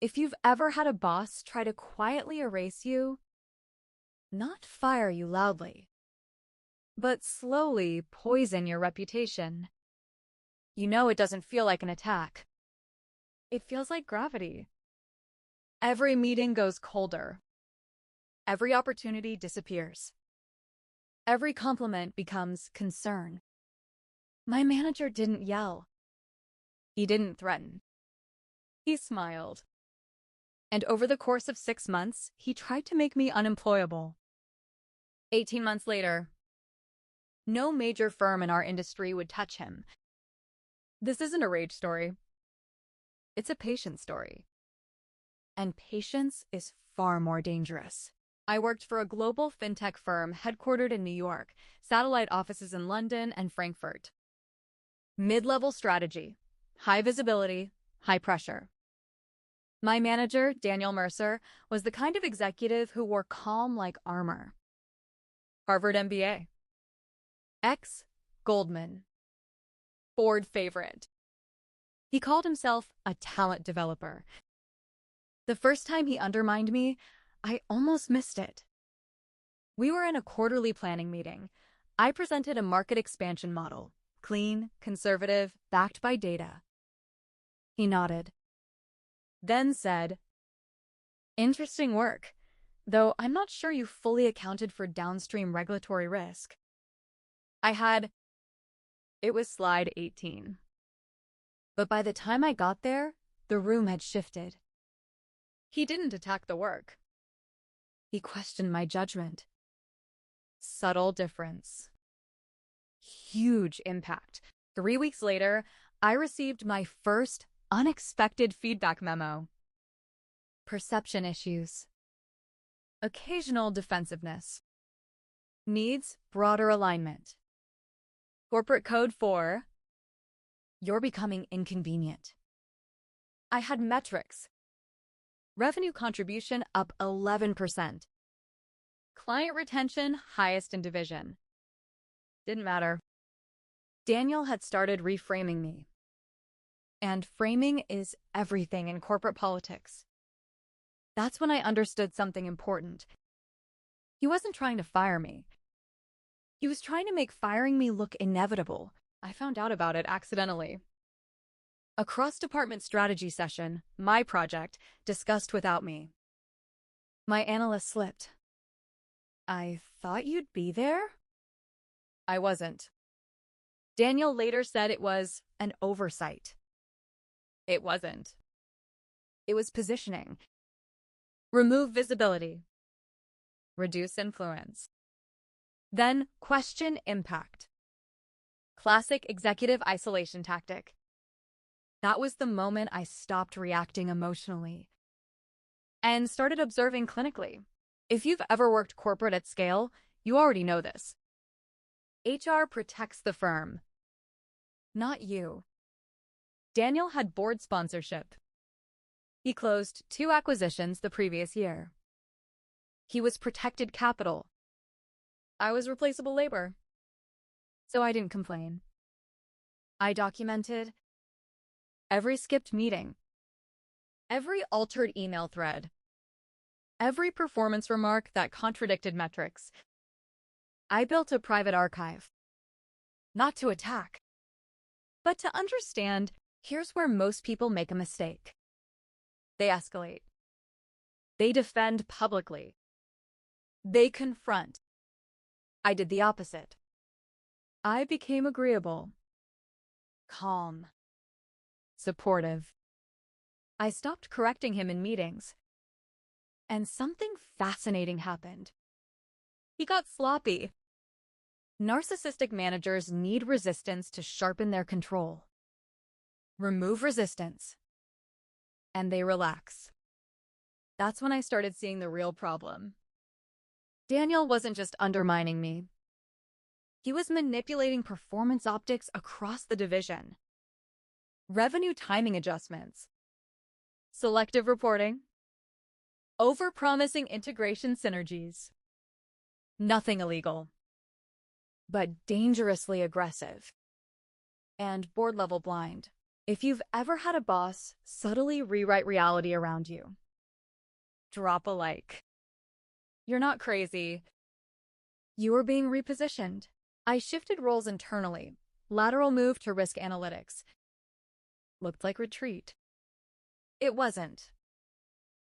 If you've ever had a boss try to quietly erase you, not fire you loudly, but slowly poison your reputation, you know it doesn't feel like an attack. It feels like gravity. Every meeting goes colder. Every opportunity disappears. Every compliment becomes concern. My manager didn't yell. He didn't threaten. He smiled. And over the course of 6 months, he tried to make me unemployable. 18 months later, no major firm in our industry would touch him. This isn't a rage story. It's a patience story. And patience is far more dangerous. I worked for a global fintech firm headquartered in New York, satellite offices in London and Frankfurt. Mid-level strategy, high visibility, high pressure. My manager, Daniel Mercer, was the kind of executive who wore calm like armor. Harvard MBA. Ex-Goldman. Ford favorite. He called himself a talent developer. The first time he undermined me, I almost missed it. We were in a quarterly planning meeting. I presented a market expansion model, clean, conservative, backed by data. He nodded. Then said, "Interesting work, though I'm not sure you fully accounted for downstream regulatory risk." It was slide 18. But by the time I got there, the room had shifted. He didn't attack the work. He questioned my judgment. Subtle difference. Huge impact. 3 weeks later, I received my first unexpected feedback memo. Perception issues. Occasional defensiveness. Needs broader alignment. Corporate code 4. You're becoming inconvenient. I had metrics. Revenue contribution up 11%. Client retention highest in division. Didn't matter. Daniel had started reframing me. And framing is everything in corporate politics. That's when I understood something important. He wasn't trying to fire me. He was trying to make firing me look inevitable. I found out about it accidentally. A cross-department strategy session, my project, discussed without me. My analyst slipped. "I thought you'd be there?" I wasn't. Daniel later said it was an oversight. It wasn't. It was positioning. Remove visibility. Reduce influence. Then question impact. Classic executive isolation tactic. That was the moment I stopped reacting emotionally and started observing clinically. If you've ever worked corporate at scale, you already know this. HR protects the firm, not you. Daniel had board sponsorship. He closed 2 acquisitions the previous year. He was protected capital. I was replaceable labor. So I didn't complain. I documented every skipped meeting, every altered email thread, every performance remark that contradicted metrics. I built a private archive, not to attack, but to understand. Here's where most people make a mistake. They escalate. They defend publicly. They confront. I did the opposite. I became agreeable, calm, supportive. I stopped correcting him in meetings. And something fascinating happened. He got sloppy. Narcissistic managers need resistance to sharpen their control. Remove resistance, and they relax. That's when I started seeing the real problem. Daniel wasn't just undermining me. He was manipulating performance optics across the division. Revenue timing adjustments, selective reporting, over-promising integration synergies. Nothing illegal, but dangerously aggressive and board-level blind. If you've ever had a boss subtly rewrite reality around you, drop a like. You're not crazy. You are being repositioned. I shifted roles internally. Lateral move to risk analytics. Looked like retreat. It wasn't.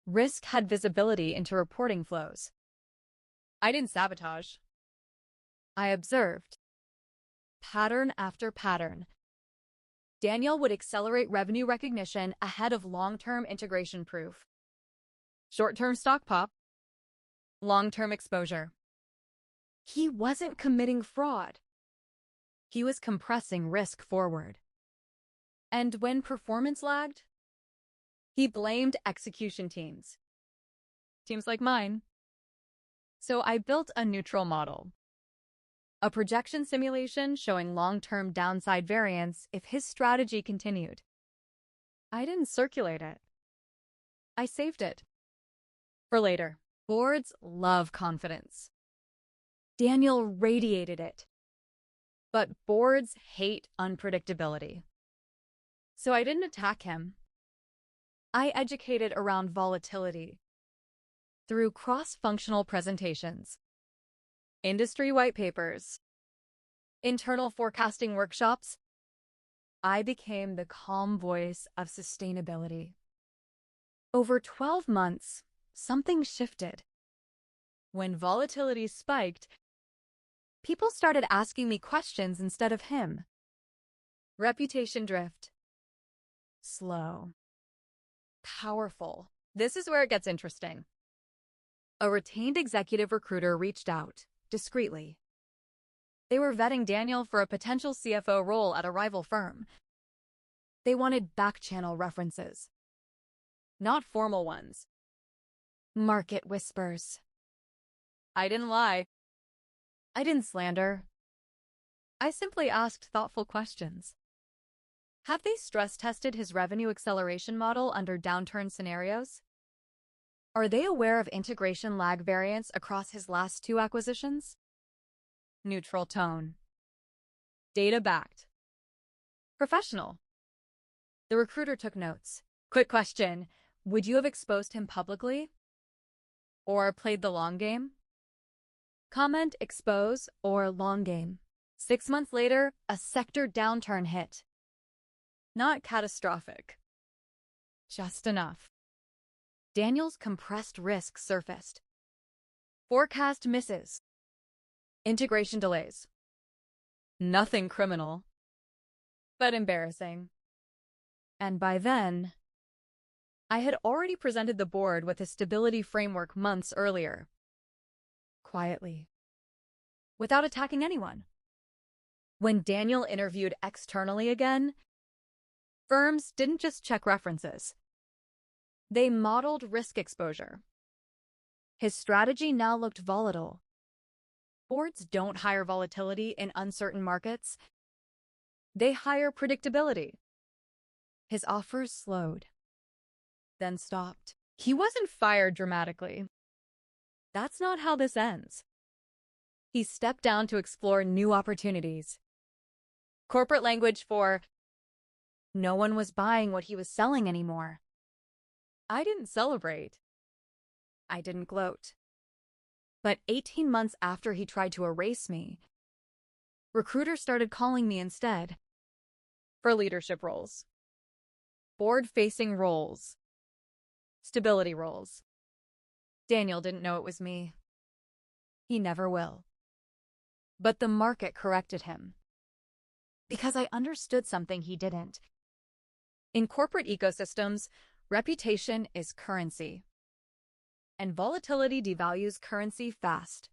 Risk had visibility into reporting flows. I didn't sabotage. I observed. Pattern after pattern. Daniel would accelerate revenue recognition ahead of long-term integration proof. Short-term stock pop. Long-term exposure. He wasn't committing fraud. He was compressing risk forward. And when performance lagged, he blamed execution teams. Teams like mine. So I built a neutral model. A projection simulation showing long-term downside variance if his strategy continued. I didn't circulate it. I saved it. For later. Boards love confidence. Daniel radiated it. But boards hate unpredictability. So I didn't attack him. I educated around volatility through cross-functional presentations, industry white papers, internal forecasting workshops. I became the calm voice of sustainability. Over 12 months, something shifted. When volatility spiked, people started asking me questions instead of him. Reputation drift. Slow. Powerful. This is where it gets interesting. A retained executive recruiter reached out, discreetly. They were vetting Daniel for a potential CFO role at a rival firm. They wanted back-channel references. Not formal ones. Market whispers. I didn't lie. I didn't slander. I simply asked thoughtful questions. Have they stress-tested his revenue acceleration model under downturn scenarios? Are they aware of integration lag variance across his last 2 acquisitions? Neutral tone. Data-backed. Professional. The recruiter took notes. Quick question. Would you have exposed him publicly? Or played the long game? Comment expose or long game. 6 months later, a sector downturn hit. Not catastrophic. Just enough. Daniel's compressed risk surfaced. Forecast misses. Integration delays. Nothing criminal, but embarrassing. And by then, I had already presented the board with a stability framework months earlier. Quietly. Without attacking anyone. When Daniel interviewed externally again, firms didn't just check references. They modeled risk exposure. His strategy now looked volatile. Boards don't hire volatility in uncertain markets. They hire predictability. His offers slowed, then stopped. He wasn't fired dramatically. That's not how this ends. He stepped down to explore new opportunities. Corporate language for no one was buying what he was selling anymore. I didn't celebrate. I didn't gloat. But 18 months after he tried to erase me, recruiters started calling me instead for leadership roles, board-facing roles, stability roles. Daniel didn't know it was me. He never will. But the market corrected him. Because I understood something he didn't. In corporate ecosystems, reputation is currency. And volatility devalues currency fast.